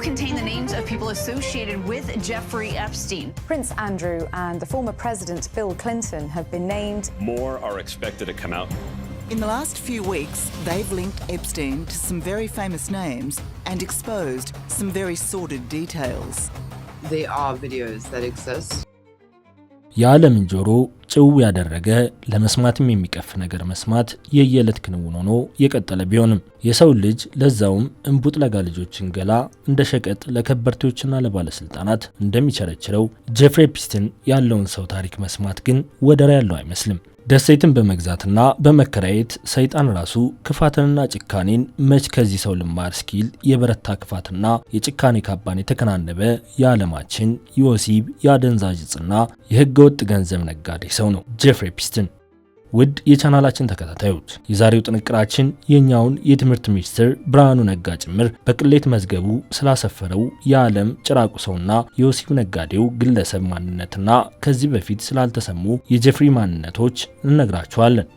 will contain the names of people associated with Jeffrey Epstein. Prince Andrew and the former president Bill Clinton have been named. More are expected to come out. In the last few weeks, they've linked Epstein to some very famous names and exposed some very sordid details. There are videos that exist. የዓለምን ጆሮ ጭው ያደረገ ለመስማትም የሚቀፍ ነገር መስማት የየለት ክንውን ሆኖ የቀጠለ ቢሆንም የሰው ልጅ ለዛውም እንቡጥ ለጋ ልጆችን ገላ እንደ ሸቀጥ ለከበርቴዎችና ለባለስልጣናት እንደሚቸረችረው ጄፍሪ ኤፕስቲን ያለውን ሰው ታሪክ መስማት ግን ወደር ያለው አይመስልም። ደሴትን በመግዛትና በመከራየት ሰይጣን ራሱ ክፋትንና ጭካኔን መች ከዚህ ሰው ልማር ስኪል የበረታ ክፋትና የጭካኔ ካባን የተከናነበ የዓለማችን የወሲብ የአደንዛዥ ዕፅና የህገወጥ ገንዘብ ነጋዴ ሰው ነው ጄፍሪ ኤፕስቲን። ውድ የቻናላችን ተከታታዮች የዛሬው ጥንቅራችን የኛውን የትምህርት ሚኒስትር ብርሃኑ ነጋ ጭምር በቅሌት መዝገቡ ስላሰፈረው የዓለም ጭራቁ ሰውና የወሲብ ነጋዴው ግለሰብ ማንነትና ከዚህ በፊት ስላልተሰሙ የጄፍሪ ማንነቶች እንነግራችኋለን።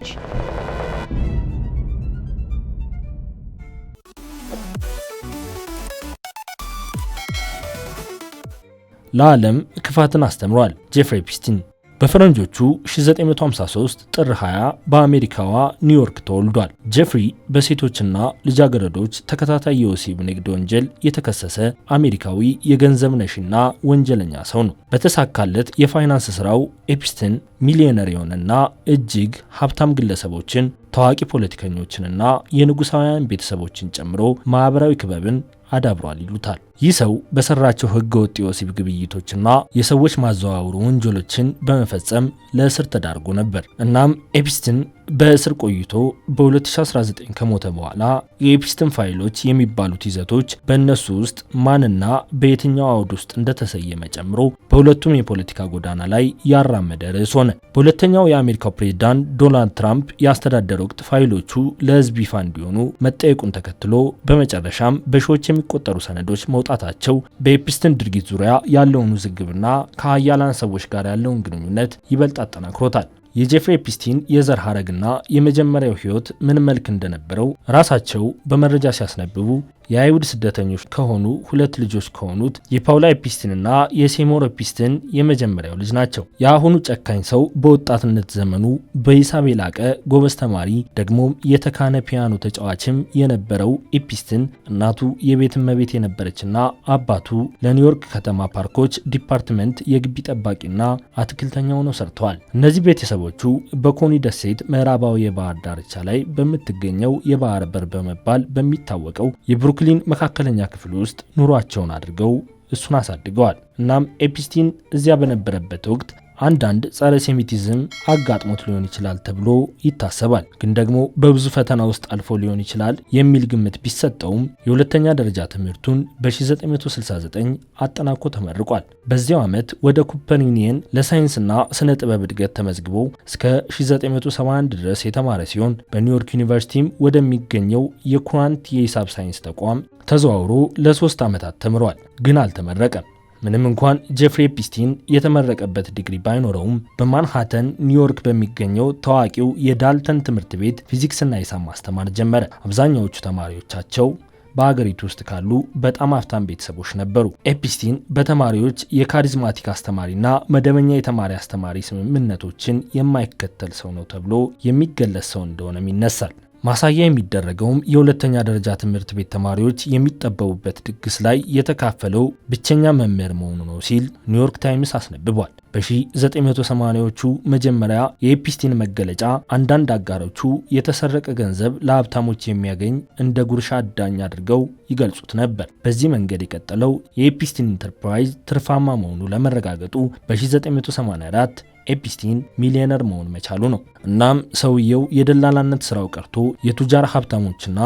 ለዓለም ክፋትን አስተምሯል ጄፍሪ ኤፕስቲን። በፈረንጆቹ 1953 ጥር 20 በአሜሪካዋ ኒውዮርክ ተወልዷል። ጄፍሪ በሴቶችና ልጃገረዶች ተከታታይ የወሲብ ንግድ ወንጀል የተከሰሰ አሜሪካዊ የገንዘብ ነሽና ወንጀለኛ ሰው ነው። በተሳካለት የፋይናንስ ስራው ኤፕስቲን ሚሊዮነር የሆነና እጅግ ሀብታም ግለሰቦችን፣ ታዋቂ ፖለቲከኞችንና የንጉሳውያን ቤተሰቦችን ጨምሮ ማህበራዊ ክበብን አዳብሯል ይሉታል። ይህ ሰው በሰራቸው ህገወጥ የወሲብ ግብይቶችና የሰዎች ማዘዋወሩ ወንጀሎችን በመፈጸም ለእስር ተዳርጎ ነበር። እናም ኤፕስቲን በእስር ቆይቶ በ2019 ከሞተ በኋላ የኤፕስቲን ፋይሎች የሚባሉት ይዘቶች በእነሱ ውስጥ ማንና በየትኛው አውድ ውስጥ እንደተሰየመ ጨምሮ በሁለቱም የፖለቲካ ጎዳና ላይ ያራመደ ርዕስ ሆነ። በሁለተኛው የአሜሪካው ፕሬዝዳንት ዶናልድ ትራምፕ የአስተዳደር ወቅት ፋይሎቹ ለህዝብ ይፋ እንዲሆኑ መጠየቁን ተከትሎ በመጨረሻም በሺዎች የሚቆጠሩ ሰነዶች መውጣታቸው በኤፕስቲን ድርጊት ዙሪያ ያለውን ውዝግብና ከሀያላን ሰዎች ጋር ያለውን ግንኙነት ይበልጥ አጠናክሮታል። የጄፍሪ ኤፕስቲን የዘር ሐረግና የመጀመሪያው ህይወት ምን መልክ እንደነበረው ራሳቸው በመረጃ ሲያስነብቡ የአይሁድ ስደተኞች ከሆኑ ሁለት ልጆች ከሆኑት የፓውላ ኤፕስቲንና የሴሞር ኤፕስቲን የመጀመሪያው ልጅ ናቸው። የአሁኑ ጨካኝ ሰው በወጣትነት ዘመኑ በሂሳብ የላቀ ጎበዝ ተማሪ ደግሞም የተካነ ፒያኖ ተጫዋችም የነበረው ኤፕስቲን እናቱ የቤት እመቤት የነበረችና አባቱ ለኒውዮርክ ከተማ ፓርኮች ዲፓርትመንት የግቢ ጠባቂና አትክልተኛ ሆነው ሰርተዋል። እነዚህ ቤተሰቦቹ በኮኒ ደሴት ምዕራባዊ የባህር ዳርቻ ላይ በምትገኘው የባህር በር በመባል በሚታወቀው የብሩክሊን መካከለኛ ክፍል ውስጥ ኑሯቸውን አድርገው እሱን አሳድገዋል። እናም ኤፕስቲን እዚያ በነበረበት ወቅት አንዳንድ ጸረ ሴሚቲዝም አጋጥሞት ሊሆን ይችላል ተብሎ ይታሰባል። ግን ደግሞ በብዙ ፈተና ውስጥ አልፎ ሊሆን ይችላል የሚል ግምት ቢሰጠውም የሁለተኛ ደረጃ ትምህርቱን በ1969 አጠናቆ ተመርቋል። በዚያው ዓመት ወደ ኩፐር ዩኒየን ለሳይንስና ስነ ጥበብ እድገት ተመዝግቦ እስከ 1971 ድረስ የተማረ ሲሆን በኒውዮርክ ዩኒቨርሲቲም ወደሚገኘው የኩራንት የሂሳብ ሳይንስ ተቋም ተዘዋውሮ ለ3 ዓመታት ተምሯል። ግን አልተመረቀም። ምንም እንኳን ጄፍሪ ኤፕስቲን የተመረቀበት ዲግሪ ባይኖረውም በማንሃተን ኒውዮርክ በሚገኘው ታዋቂው የዳልተን ትምህርት ቤት ፊዚክስና ሂሳብ ማስተማር ጀመረ። አብዛኛዎቹ ተማሪዎቻቸው በአገሪቱ ውስጥ ካሉ በጣም ሀብታም ቤተሰቦች ነበሩ። ኤፕስቲን በተማሪዎች የካሪዝማቲክ አስተማሪና መደበኛ የተማሪ አስተማሪ ስምምነቶችን የማይከተል ሰው ነው ተብሎ የሚገለጽ ሰው እንደሆነም ይነሳል። ማሳያ የሚደረገውም የሁለተኛ ደረጃ ትምህርት ቤት ተማሪዎች የሚጠበቡበት ድግስ ላይ የተካፈለው ብቸኛ መምህር መሆኑ ነው ሲል ኒውዮርክ ታይምስ አስነብቧል። በ1980ዎቹ መጀመሪያ የኤፕስቲን መገለጫ አንዳንድ አጋሮቹ የተሰረቀ ገንዘብ ለሀብታሞች የሚያገኝ እንደ ጉርሻ አዳኝ አድርገው ይገልጹት ነበር። በዚህ መንገድ የቀጠለው የኤፕስቲን ኢንተርፕራይዝ ትርፋማ መሆኑ ለመረጋገጡ በ1984 ኤፕስቲን ሚሊዮነር መሆን መቻሉ ነው። እናም ሰውየው የደላላነት ስራው ቀርቶ የቱጃር ሀብታሞችና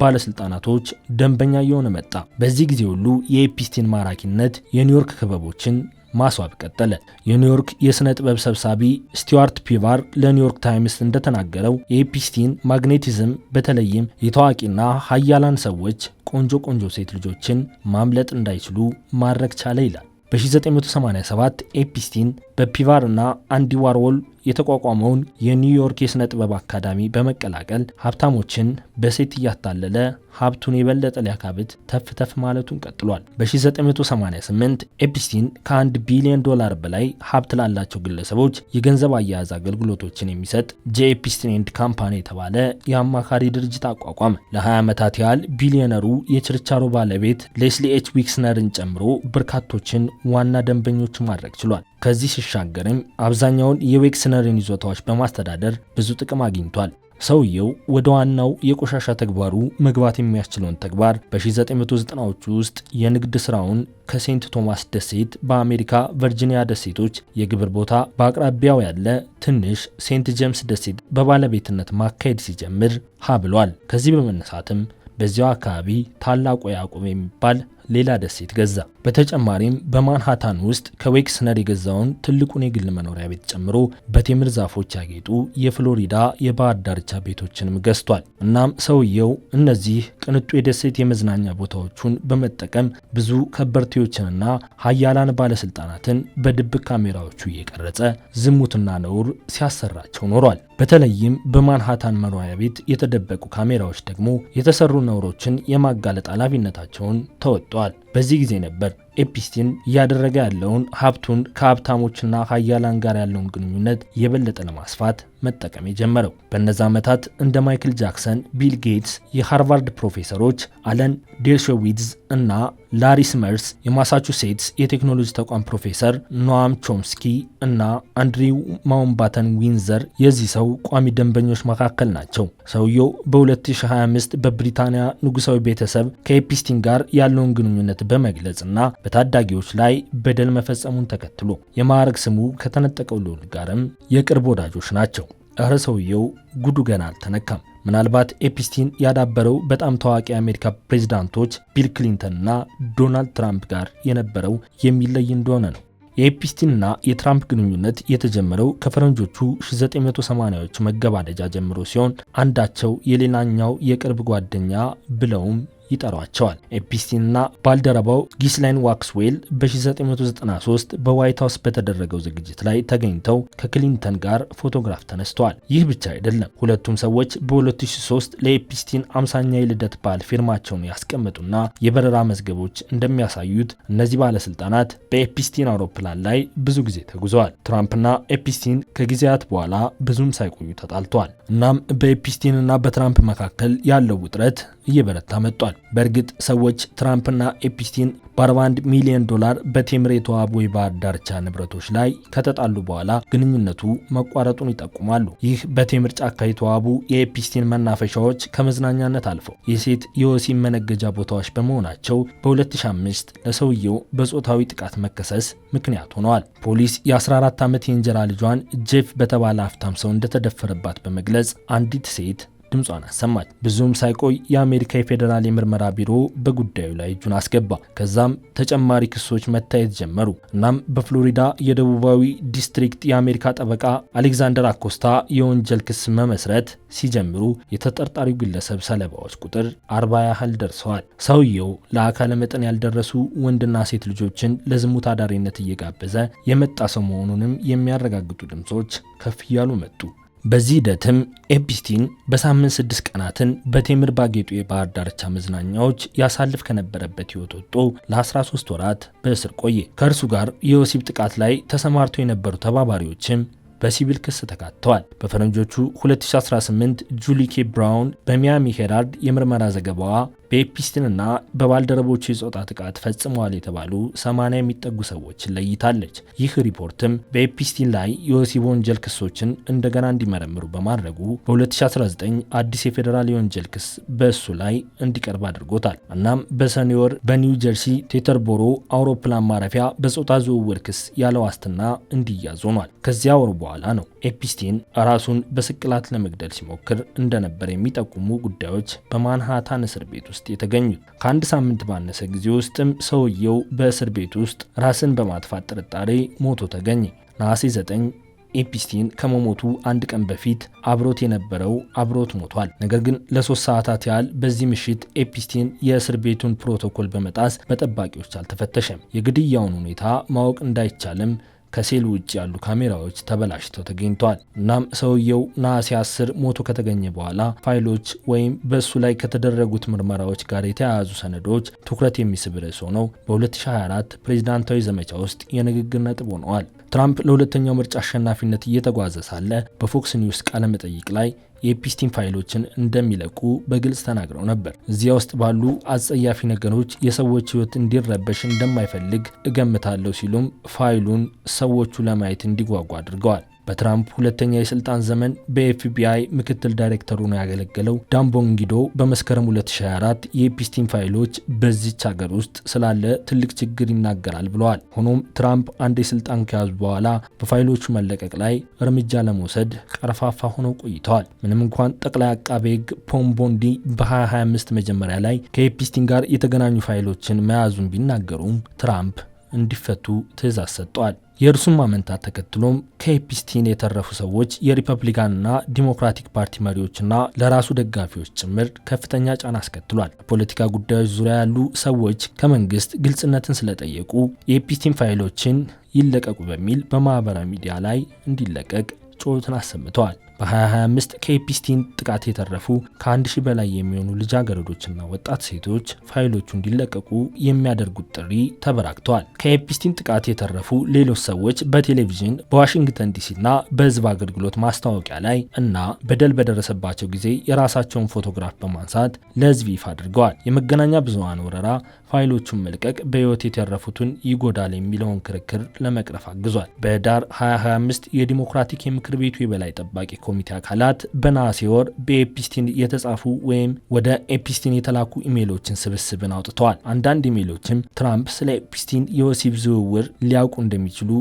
ባለስልጣናቶች ደንበኛ እየሆነ መጣ። በዚህ ጊዜ ሁሉ የኤፕስቲን ማራኪነት የኒውዮርክ ክበቦችን ማስዋብ ቀጠለ። የኒውዮርክ የስነ ጥበብ ሰብሳቢ ስቲዋርት ፒቫር ለኒውዮርክ ታይምስ እንደተናገረው የኤፕስቲን ማግኔቲዝም በተለይም የታዋቂና ሀያላን ሰዎች ቆንጆ ሴት ልጆችን ማምለጥ እንዳይችሉ ማድረግ ቻለ ይላል። በ1987 ኤፕስቲን በፒቫርና አንዲ ዋርሆል የተቋቋመውን የኒውዮርክ የሥነ ጥበብ አካዳሚ በመቀላቀል ሀብታሞችን በሴት እያታለለ ሀብቱን የበለጠ ሊያካብት ተፍ ማለቱን ቀጥሏል። በ1988 ኤፕስቲን ከ$1 ቢሊዮን በላይ ሀብት ላላቸው ግለሰቦች የገንዘብ አያያዝ አገልግሎቶችን የሚሰጥ ጄ ኤፕስቲን ኤንድ ካምፓኒ የተባለ የአማካሪ ድርጅት አቋቋመ። ለ20 ዓመታት ያህል ቢሊዮነሩ የችርቻሮ ባለቤት ሌስሊ ኤች ዊክስነርን ጨምሮ በርካቶችን ዋና ደንበኞች ማድረግ ችሏል። ከዚህ ሲሻገርም አብዛኛውን የዊክስነርን ይዞታዎች በማስተዳደር ብዙ ጥቅም አግኝቷል። ሰውየው ወደ ዋናው የቆሻሻ ተግባሩ መግባት የሚያስችለውን ተግባር በ1990ዎቹ ውስጥ የንግድ ስራውን ከሴንት ቶማስ ደሴት በአሜሪካ ቨርጂኒያ ደሴቶች የግብር ቦታ በአቅራቢያው ያለ ትንሽ ሴንት ጄምስ ደሴት በባለቤትነት ማካሄድ ሲጀምር ብሏል። ከዚህ በመነሳትም በዚያው አካባቢ ታላቁ ያዕቆብ የሚባል ሌላ ደሴት ገዛ። በተጨማሪም በማንሃታን ውስጥ ከዌክስነር የገዛውን ትልቁን የግል መኖሪያ ቤት ጨምሮ በቴምር ዛፎች ያጌጡ የፍሎሪዳ የባህር ዳርቻ ቤቶችንም ገዝቷል። እናም ሰውየው እነዚህ ቅንጡ የደሴት የመዝናኛ ቦታዎቹን በመጠቀም ብዙ ከበርቴዎችንና ሀያላን ባለስልጣናትን በድብቅ ካሜራዎቹ እየቀረጸ ዝሙትና ነውር ሲያሰራቸው ኖሯል። በተለይም በማንሃታን መኖሪያ ቤት የተደበቁ ካሜራዎች ደግሞ የተሰሩ ነውሮችን የማጋለጥ ኃላፊነታቸውን ተወጥተዋል። በዚህ ጊዜ ነበር ኤፕስቲን እያደረገ ያለውን ሀብቱን ከሀብታሞችና ሀያላን ጋር ያለውን ግንኙነት የበለጠ ለማስፋት መጠቀም የጀመረው። በእነዛ ዓመታት እንደ ማይክል ጃክሰን፣ ቢል ጌትስ፣ የሃርቫርድ ፕሮፌሰሮች አለን ዴርሾዊትዝ እና ላሪ ስመርስ፣ የማሳቹሴትስ የቴክኖሎጂ ተቋም ፕሮፌሰር ኖአም ቾምስኪ እና አንድሪው ማውንባተን ዊንዘር የዚህ ሰው ቋሚ ደንበኞች መካከል ናቸው። ሰውየው በ2025 በብሪታንያ ንጉሳዊ ቤተሰብ ከኤፕስቲን ጋር ያለውን ግንኙነት በመግለጽና በታዳጊዎች ላይ በደል መፈጸሙን ተከትሎ የማዕረግ ስሙ ከተነጠቀው ልዑል ጋርም የቅርብ ወዳጆች ናቸው። እረ ሰውየው ጉዱ ገና አልተነካም። ምናልባት ኤፕስቲን ያዳበረው በጣም ታዋቂ የአሜሪካ ፕሬዝዳንቶች ቢል ክሊንተንና ዶናልድ ትራምፕ ጋር የነበረው የሚለይ እንደሆነ ነው። የኤፕስቲንና የትራምፕ ግንኙነት የተጀመረው ከፈረንጆቹ 1980ዎቹ መገባደጃ ጀምሮ ሲሆን አንዳቸው የሌላኛው የቅርብ ጓደኛ ብለውም ይጠሯቸዋል። ኤፕስቲንና ባልደረባው ጊስላይን ዋክስዌል በ1993 በዋይት ሃውስ በተደረገው ዝግጅት ላይ ተገኝተው ከክሊንተን ጋር ፎቶግራፍ ተነስተዋል። ይህ ብቻ አይደለም። ሁለቱም ሰዎች በ2003 ለኤፕስቲን 50ኛ የልደት በዓል ፊርማቸውን ያስቀመጡና የበረራ መዝገቦች እንደሚያሳዩት እነዚህ ባለስልጣናት በኤፕስቲን አውሮፕላን ላይ ብዙ ጊዜ ተጉዘዋል። ትራምፕና ኤፕስቲን ከጊዜያት በኋላ ብዙም ሳይቆዩ ተጣልተዋል። እናም በኤፕስቲንና በትራምፕ መካከል ያለው ውጥረት እየበረታ መጥቷል። በእርግጥ ሰዎች ትራምፕና ኤፕስቲን በ41 ሚሊዮን ዶላር በቴምር የተዋቡ የባህር ዳርቻ ንብረቶች ላይ ከተጣሉ በኋላ ግንኙነቱ መቋረጡን ይጠቁማሉ። ይህ በቴምር ጫካ የተዋቡ የኤፕስቲን መናፈሻዎች ከመዝናኛነት አልፈው የሴት የወሲብ መነገጃ ቦታዎች በመሆናቸው በ2005 ለሰውየው በጾታዊ ጥቃት መከሰስ ምክንያት ሆነዋል። ፖሊስ የ14 ዓመት የእንጀራ ልጇን ጄፍ በተባለ ሀብታም ሰው እንደተደፈረባት በመግለጽ አንዲት ሴት ድምጿን አሰማች። ብዙም ሳይቆይ የአሜሪካ የፌዴራል የምርመራ ቢሮ በጉዳዩ ላይ እጁን አስገባ። ከዛም ተጨማሪ ክሶች መታየት ጀመሩ። እናም በፍሎሪዳ የደቡባዊ ዲስትሪክት የአሜሪካ ጠበቃ አሌክዛንደር አኮስታ የወንጀል ክስ መመስረት ሲጀምሩ የተጠርጣሪው ግለሰብ ሰለባዎች ቁጥር 40 ያህል ደርሰዋል። ሰውየው ለአካለ መጠን ያልደረሱ ወንድና ሴት ልጆችን ለዝሙት አዳሪነት እየጋበዘ የመጣ ሰው መሆኑንም የሚያረጋግጡ ድምጾች ከፍ እያሉ መጡ። በዚህ ሂደትም ኤፕስቲን በሳምንት 6 ቀናትን በቴምር ባጌጡ የባህር ዳርቻ መዝናኛዎች ያሳልፍ ከነበረበት ሕይወት ወጥቶ ለ13 ወራት በእስር ቆየ። ከእርሱ ጋር የወሲብ ጥቃት ላይ ተሰማርተው የነበሩ ተባባሪዎችም በሲቪል ክስ ተካተዋል። በፈረንጆቹ 2018 ጁሊ ኬ ብራውን በሚያሚ ሄራልድ የምርመራ ዘገባዋ በኤፕስቲንና በባልደረቦቹ የጾታ ጥቃት ፈጽመዋል የተባሉ 80 የሚጠጉ ሰዎችን ለይታለች። ይህ ሪፖርትም በኤፕስቲን ላይ የወሲብ ወንጀል ክሶችን እንደገና እንዲመረምሩ በማድረጉ በ2019 አዲስ የፌዴራል የወንጀል ክስ በእሱ ላይ እንዲቀርብ አድርጎታል። እናም በሰኔ ወር በኒው ጀርሲ ቴተርቦሮ አውሮፕላን ማረፊያ በጾታ ዝውውር ክስ ያለ ዋስትና እንዲያዝ ሆኗል። ከዚያ ወር በኋላ ነው ኤፕስቲን ራሱን በስቅላት ለመግደል ሲሞክር እንደነበር የሚጠቁሙ ጉዳዮች በማንሃታን እስር ቤት ውስጥ የተገኙት። ከአንድ ሳምንት ባነሰ ጊዜ ውስጥም ሰውየው በእስር ቤት ውስጥ ራስን በማጥፋት ጥርጣሬ ሞቶ ተገኘ። ነሐሴ 9 ኤፕስቲን ከመሞቱ አንድ ቀን በፊት አብሮት የነበረው አብሮት ሞቷል። ነገር ግን ለ3 ሰዓታት ያህል በዚህ ምሽት ኤፕስቲን የእስር ቤቱን ፕሮቶኮል በመጣስ በጠባቂዎች አልተፈተሸም። የግድያውን ሁኔታ ማወቅ እንዳይቻልም ከሴል ውጭ ያሉ ካሜራዎች ተበላሽተው ተገኝተዋል። እናም ሰውየው ነሐሴ 10 ሞቶ ከተገኘ በኋላ ፋይሎች ወይም በሱ ላይ ከተደረጉት ምርመራዎች ጋር የተያያዙ ሰነዶች ትኩረት የሚስብ ርዕስ ሆነው በ2024 ፕሬዝዳንታዊ ዘመቻ ውስጥ የንግግር ነጥብ ሆነዋል። ትራምፕ ለሁለተኛው ምርጫ አሸናፊነት እየተጓዘ ሳለ በፎክስ ኒውስ ቃለ መጠይቅ ላይ የኤፕስቲን ፋይሎችን እንደሚለቁ በግልጽ ተናግረው ነበር። እዚያ ውስጥ ባሉ አጸያፊ ነገሮች የሰዎች ሕይወት እንዲረበሽ እንደማይፈልግ እገምታለሁ ሲሉም ፋይሉን ሰዎቹ ለማየት እንዲጓጓ አድርገዋል። በትራምፕ ሁለተኛ የስልጣን ዘመን በኤፍቢአይ ምክትል ዳይሬክተር ሆኖ ያገለገለው ዳን ቦንጊዶ በመስከረም 2024 የኤፕስቲን ፋይሎች በዚች ሀገር ውስጥ ስላለ ትልቅ ችግር ይናገራል ብለዋል። ሆኖም ትራምፕ አንድ የስልጣን ከያዙ በኋላ በፋይሎቹ መለቀቅ ላይ እርምጃ ለመውሰድ ቀርፋፋ ሆነው ቆይተዋል። ምንም እንኳን ጠቅላይ አቃቤ ሕግ ፖል ቦንዲ በ2025 መጀመሪያ ላይ ከኤፕስቲን ጋር የተገናኙ ፋይሎችን መያዙን ቢናገሩም ትራምፕ እንዲፈቱ ትዕዛዝ ሰጥተዋል። የእርሱን ማመንታት ተከትሎም ከኤፕስቲን የተረፉ ሰዎች የሪፐብሊካንና ዲሞክራቲክ ፓርቲ መሪዎችና ለራሱ ደጋፊዎች ጭምር ከፍተኛ ጫና አስከትሏል። በፖለቲካ ጉዳዮች ዙሪያ ያሉ ሰዎች ከመንግስት ግልጽነትን ስለጠየቁ የኤፕስቲን ፋይሎችን ይለቀቁ በሚል በማህበራዊ ሚዲያ ላይ እንዲለቀቅ ጩኸትን አሰምተዋል። በ2025 ከኤፕስቲን ጥቃት የተረፉ ከ1000 በላይ የሚሆኑ ልጃገረዶችና ወጣት ሴቶች ፋይሎቹ እንዲለቀቁ የሚያደርጉት ጥሪ ተበራክተዋል። ከኤፕስቲን ጥቃት የተረፉ ሌሎች ሰዎች በቴሌቪዥን በዋሽንግተን ዲሲና በህዝብ አገልግሎት ማስታወቂያ ላይ እና በደል በደረሰባቸው ጊዜ የራሳቸውን ፎቶግራፍ በማንሳት ለህዝብ ይፋ አድርገዋል። የመገናኛ ብዙሃን ወረራ ፋይሎቹን መልቀቅ በህይወት የተረፉትን ይጎዳል የሚለውን ክርክር ለመቅረፍ አግዟል። በህዳር 2025 የዲሞክራቲክ የምክር ቤቱ የበላይ ጠባቂ ኮሚቴ አካላት በነሐሴ ወር በኤፕስቲን የተጻፉ ወይም ወደ ኤፕስቲን የተላኩ ኢሜሎችን ስብስብን አውጥተዋል። አንዳንድ ኢሜሎችም ትራምፕ ስለ ኤፕስቲን የወሲብ ዝውውር ሊያውቁ እንደሚችሉ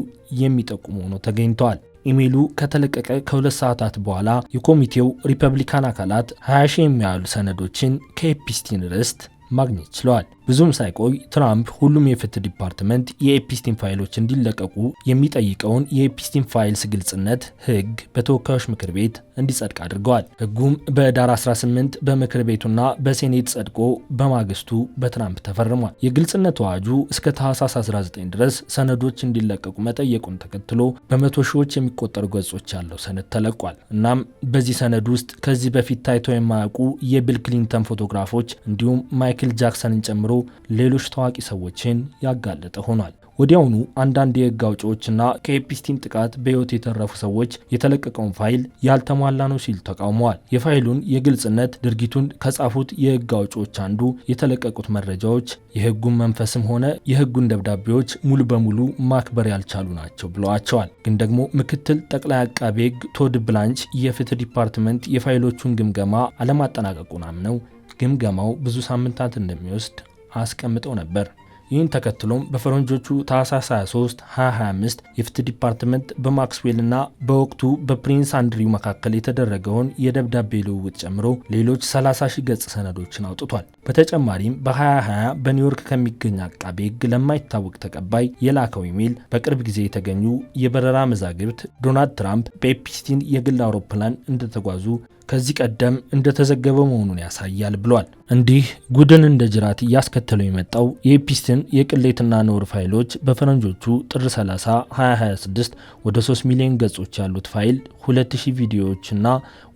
የሚጠቁሙ ሆነው ተገኝተዋል። ኢሜሉ ከተለቀቀ ከ2 ሰዓታት በኋላ የኮሚቴው ሪፐብሊካን አካላት 20 ሺህ የሚያሉ ሰነዶችን ከኤፕስቲን ርስት ማግኘት ችለዋል። ብዙም ሳይቆይ ትራምፕ ሁሉም የፍትህ ዲፓርትመንት የኤፕስቲን ፋይሎች እንዲለቀቁ የሚጠይቀውን የኤፕስቲን ፋይልስ ግልጽነት ህግ በተወካዮች ምክር ቤት እንዲጸድቅ አድርገዋል። ህጉም በህዳር 18 በምክር ቤቱና በሴኔት ጸድቆ በማግስቱ በትራምፕ ተፈርሟል። የግልጽነት አዋጁ እስከ ታህሳስ 19 ድረስ ሰነዶች እንዲለቀቁ መጠየቁን ተከትሎ በመቶ ሺዎች የሚቆጠሩ ገጾች ያለው ሰነድ ተለቋል። እናም በዚህ ሰነድ ውስጥ ከዚህ በፊት ታይተው የማያውቁ የቢል ክሊንተን ፎቶግራፎች እንዲሁም ማይክል ጃክሰንን ጨምሮ ሌሎች ታዋቂ ሰዎችን ያጋለጠ ሆኗል። ወዲያውኑ አንዳንድ የህግ አውጪዎችና ከኤፕስቲን ጥቃት በህይወት የተረፉ ሰዎች የተለቀቀውን ፋይል ያልተሟላ ነው ሲሉ ተቃውመዋል። የፋይሉን የግልጽነት ድርጊቱን ከጻፉት የህግ አውጪዎች አንዱ የተለቀቁት መረጃዎች የህጉን መንፈስም ሆነ የህጉን ደብዳቤዎች ሙሉ በሙሉ ማክበር ያልቻሉ ናቸው ብለዋቸዋል። ግን ደግሞ ምክትል ጠቅላይ አቃቤ ህግ ቶድ ብላንች የፍትህ ዲፓርትመንት የፋይሎቹን ግምገማ አለማጠናቀቁን አምነው ግምገማው ብዙ ሳምንታት እንደሚወስድ አስቀምጠው ነበር። ይህን ተከትሎም በፈረንጆቹ ታህሳስ 23 2025 የፍትህ ዲፓርትመንት በማክስዌልና በወቅቱ በፕሪንስ አንድሪው መካከል የተደረገውን የደብዳቤ ልውውጥ ጨምሮ ሌሎች 30 ሺህ ገጽ ሰነዶችን አውጥቷል። በተጨማሪም በ2020 በኒውዮርክ ከሚገኝ አቃቤ ህግ ለማይታወቅ ተቀባይ የላከው ኢሜል በቅርብ ጊዜ የተገኙ የበረራ መዛግብት ዶናልድ ትራምፕ በኤፕስቲን የግል አውሮፕላን እንደተጓዙ ከዚህ ቀደም እንደተዘገበው መሆኑን ያሳያል ብሏል። እንዲህ ጉድን እንደ ጅራት እያስከተለው የመጣው የኤፕስቲን የቅሌትና ነውር ፋይሎች በፈረንጆቹ ጥር 30 2026 ወደ 3 ሚሊዮን ገጾች ያሉት ፋይል 2000 ቪዲዮዎችና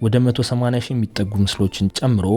ወደ 180 ሺህ የሚጠጉ ምስሎችን ጨምሮ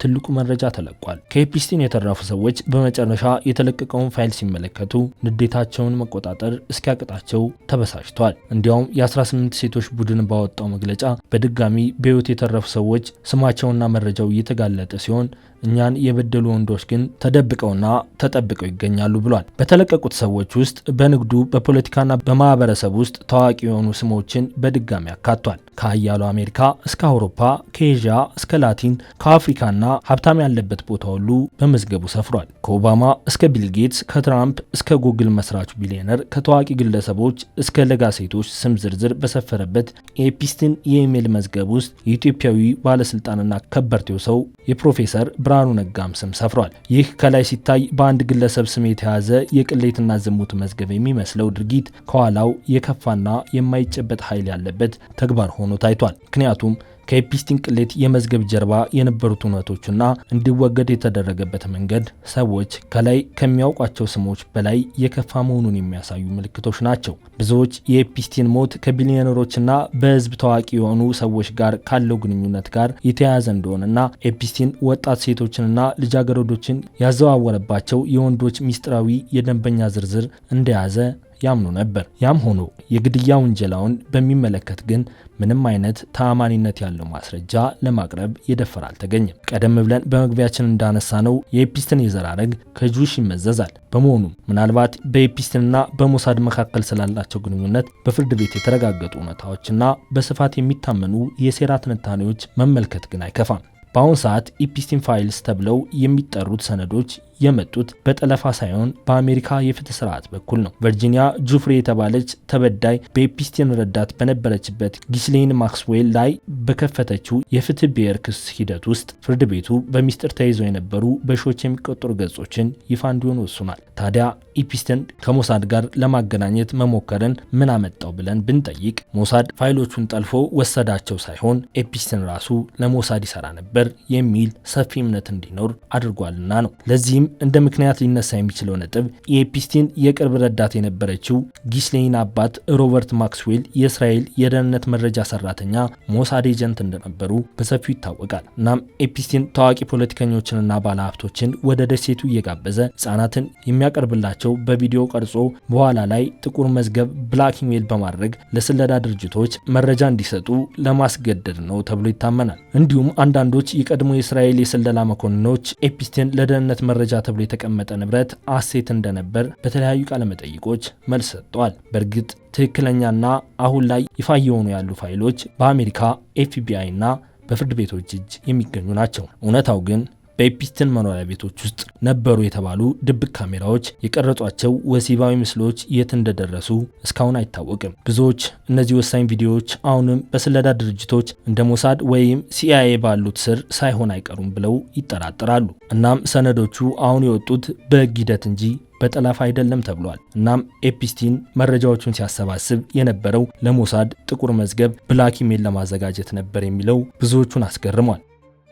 ትልቁ መረጃ ተለቋል። ከኤፕስቲን የተረፉ ሰዎች በመጨረሻ የተለቀቀውን ፋይል ሲመለከቱ ንዴታቸውን መቆጣጠር እስኪያቅጣቸው ተበሳጭተዋል። እንዲያውም የ18 ሴቶች ቡድን ባወጣው መግለጫ በድጋሚ በህይወት የተረፉ ሰዎች ስማቸውና መረጃው እየተጋለጠ ሲሆን እኛን የበደሉ ወንዶች ግን ተደብቀውና ተጠብቀው ይገኛሉ ብሏል። በተለቀቁት ሰዎች ውስጥ በንግዱ በፖለቲካና በማህበረሰብ ውስጥ ታዋቂ የሆኑ ስሞችን በድጋሚ አካቷል። ከሀያሉ አሜሪካ እስከ አውሮፓ፣ ከኤዥያ እስከ ላቲን፣ ከአፍሪካና ሀብታም ያለበት ቦታ ሁሉ በመዝገቡ ሰፍሯል። ከኦባማ እስከ ቢል ጌትስ፣ ከትራምፕ እስከ ጉግል መስራቹ ቢሊዮነር፣ ከታዋቂ ግለሰቦች እስከ ለጋ ሴቶች ስም ዝርዝር በሰፈረበት የኤፕስቲን የኢሜል መዝገብ ውስጥ የኢትዮጵያዊ ባለስልጣንና ከበርቴው ሰው የፕሮፌሰር ብርሃኑ ነጋም ስም ሰፍሯል። ይህ ከላይ ሲታይ በአንድ ግለሰብ ስም የተያዘ የቅሌትና ዝሙት መዝገብ የሚመስለው ድርጊት ከኋላው የከፋና የማይጨበጥ ኃይል ያለበት ተግባር ሆኖ ታይቷል። ምክንያቱም ከኤፕስቲን ቅሌት የመዝገብ ጀርባ የነበሩት እውነቶችና እንዲወገድ የተደረገበት መንገድ ሰዎች ከላይ ከሚያውቋቸው ስሞች በላይ የከፋ መሆኑን የሚያሳዩ ምልክቶች ናቸው። ብዙዎች የኤፕስቲን ሞት ከቢሊዮነሮችና በህዝብ ታዋቂ የሆኑ ሰዎች ጋር ካለው ግንኙነት ጋር የተያያዘ እንደሆነና ኤፕስቲን ወጣት ሴቶችንና ልጃገረዶችን ያዘዋወረባቸው የወንዶች ሚስጥራዊ የደንበኛ ዝርዝር እንደያዘ ያምኑ ነበር። ያም ሆኖ የግድያ ውንጀላውን በሚመለከት ግን ምንም አይነት ተአማኒነት ያለው ማስረጃ ለማቅረብ የደፈረ አልተገኘም። ቀደም ብለን በመግቢያችን እንዳነሳነው የኤፕስቲን የዘር ሐረግ ከጁሽ ይመዘዛል። በመሆኑም ምናልባት በኤፕስቲንና በሞሳድ መካከል ስላላቸው ግንኙነት በፍርድ ቤት የተረጋገጡ እውነታዎችና በስፋት የሚታመኑ የሴራ ትንታኔዎች መመልከት ግን አይከፋም። በአሁን ሰዓት ኤፕስቲን ፋይልስ ተብለው የሚጠሩት ሰነዶች የመጡት በጠለፋ ሳይሆን በአሜሪካ የፍትህ ስርዓት በኩል ነው። ቨርጂኒያ ጁፍሪ የተባለች ተበዳይ በኤፕስቲን ረዳት በነበረችበት ጊስሌን ማክስዌል ላይ በከፈተችው የፍትህ ብሔር ክስ ሂደት ውስጥ ፍርድ ቤቱ በሚስጥር ተይዘው የነበሩ በሺዎች የሚቆጠሩ ገጾችን ይፋ እንዲሆኑ ወስኗል። ታዲያ ኤፕስቲን ከሞሳድ ጋር ለማገናኘት መሞከርን ምን አመጣው ብለን ብንጠይቅ ሞሳድ ፋይሎቹን ጠልፎ ወሰዳቸው ሳይሆን ኤፕስቲን ራሱ ለሞሳድ ይሰራ ነበር የሚል ሰፊ እምነት እንዲኖር አድርጓልና ነው። ለዚህም እንደ ምክንያት ሊነሳ የሚችለው ነጥብ የኤፕስቲን የቅርብ ረዳት የነበረችው ጊስሌን አባት ሮበርት ማክስዌል የእስራኤል የደህንነት መረጃ ሰራተኛ ሞሳድ ኤጀንት እንደነበሩ በሰፊው ይታወቃል። እናም ኤፕስቲን ታዋቂ ፖለቲከኞችንና ባለሀብቶችን ወደ ደሴቱ እየጋበዘ ህጻናትን የሚያቀርብላቸው በቪዲዮ ቀርጾ በኋላ ላይ ጥቁር መዝገብ ብላክሜል በማድረግ ለስለላ ድርጅቶች መረጃ እንዲሰጡ ለማስገደድ ነው ተብሎ ይታመናል። እንዲሁም አንዳንዶች የቀድሞ የእስራኤል የስለላ መኮንኖች ኤፕስቲን ለደህንነት መረጃ ተብሎ የተቀመጠ ንብረት አሴት እንደነበር በተለያዩ ቃለ መጠይቆች መልስ ሰጥተዋል። በእርግጥ ትክክለኛና አሁን ላይ ይፋ የሆኑ ያሉ ፋይሎች በአሜሪካ ኤፍቢአይ እና በፍርድ ቤቶች እጅ የሚገኙ ናቸው። እውነታው ግን በኤፕስቲን መኖሪያ ቤቶች ውስጥ ነበሩ የተባሉ ድብቅ ካሜራዎች የቀረጿቸው ወሲባዊ ምስሎች የት እንደደረሱ እስካሁን አይታወቅም። ብዙዎች እነዚህ ወሳኝ ቪዲዮዎች አሁንም በስለላ ድርጅቶች እንደ ሞሳድ ወይም ሲአይኤ ባሉት ስር ሳይሆን አይቀሩም ብለው ይጠራጠራሉ። እናም ሰነዶቹ አሁን የወጡት በሕግ ሂደት እንጂ በጠለፋ አይደለም ተብሏል። እናም ኤፕስቲን መረጃዎቹን ሲያሰባስብ የነበረው ለሞሳድ ጥቁር መዝገብ ብላክሜል ለማዘጋጀት ነበር የሚለው ብዙዎቹን አስገርሟል።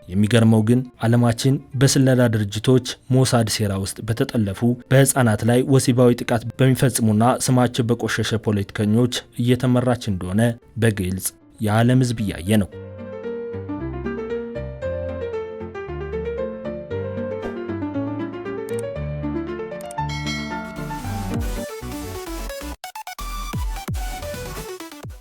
የሚገርመው ግን ዓለማችን በስለላ ድርጅቶች ሞሳድ ሴራ ውስጥ በተጠለፉ በህፃናት ላይ ወሲባዊ ጥቃት በሚፈጽሙና ስማቸው በቆሸሸ ፖለቲከኞች እየተመራች እንደሆነ በግልጽ የዓለም ህዝብ እያየ ነው።